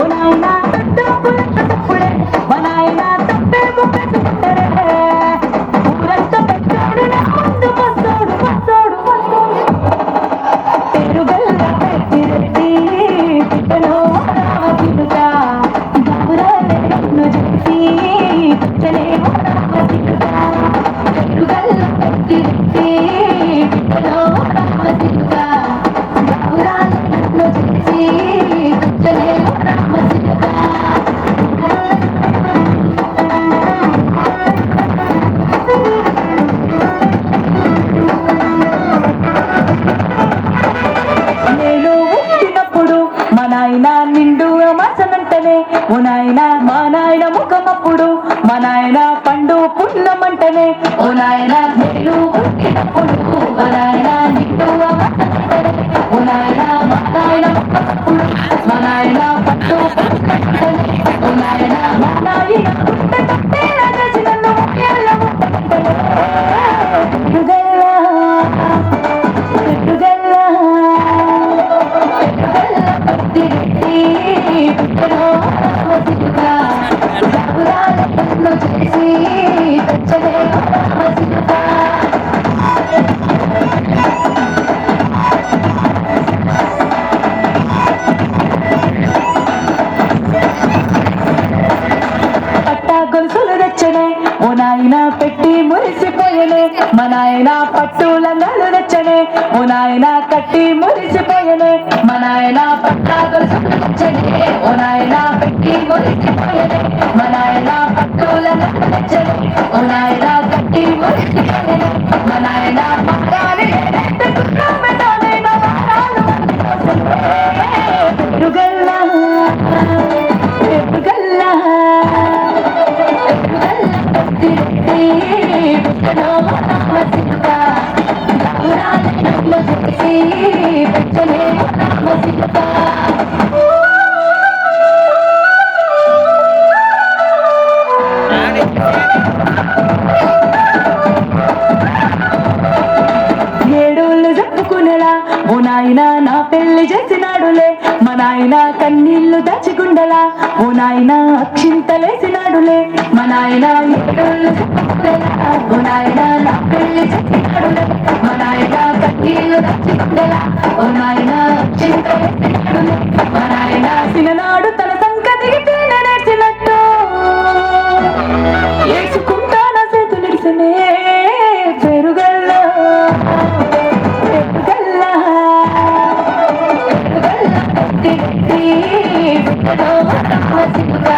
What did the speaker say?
ఓ నాయనా తప్పుడే మా నాయనా తప్పే ముక్కరే ఊరంతా పెద్దోడు నా ముందు వస్తాడు వస్తాడు పెరుగల్ల పెట్టిరెడ్డి పిట్టలో రామచిలుక బాబురాలే నన్ను చూసి పిచ్చలేమో రామచిలుక పెరుగల్ల పెట్టిరెడ్డి పిట్టలో రామచిలుక బాబురాలే నన్ను చూసి పిచ్చలేమో రామచిలుక నేను పుట్టినప్పుడు మా నాయన నిండు మాసనంటనే ఓ నాయన మా నాయన ముఖమప్పుడు మా నాయన పండు పున్నమంటనే ఓ నాయన నేను పుట్టినప్పుడు మా నాయన నిండు మాసనంటనే ఓ నాయన మా నాయన ముఖమప్పుడు మా నాయన పండు పున్నమంటనే ఓ నాయన మా నాయన పుట్ట కట్టేలా చేసి నన్ను ముఖ్యాల ముట్టమంటనే గొలుసులు తెచ్చనే ఓ నాయన పెట్టి మురిసిపోయనే మా నాయన పట్టుల నలు తెచ్చనే ఓ నాయన కట్టి మురిసిపోయనే మా నాయన పట్టా గొలుసులు తెచ్చనే ఓ నాయన పెట్టి మురిసిపోయనే మా నాయన పట్టుల నలు తెచ్చనే ఓ నాయన కట్టి మురిసిపోయనే మా నాయన పట్టాలి పెరుగల్లా పెరుగల్లా ఏడోళ్ళు చెప్పుకునేలా ఓ నాయన నా పెళ్లి చేసినాడులే మా నాయన కన్నీళ్లు దాచిగుండలా ఓ నాయన అక్షింతలేసినాడులే మా నాయన ఏడోళ్ళు చెప్పుకునేలా ఓ నాయన నా పెళ్లి చేసినాడులే మా నాయన కన్నీళ్లు దాచిగుండలా ఓ నాయన అక్షింతలేసినాడులే మా నాయన సిననాడు తన సంకతికి తేన నేర్చినట్టు వేసుకుంటానా చేతులిడిసనే పెరుగల్లా పెరుగల్లా పెరుగల్లా పెట్టి రామచిలుక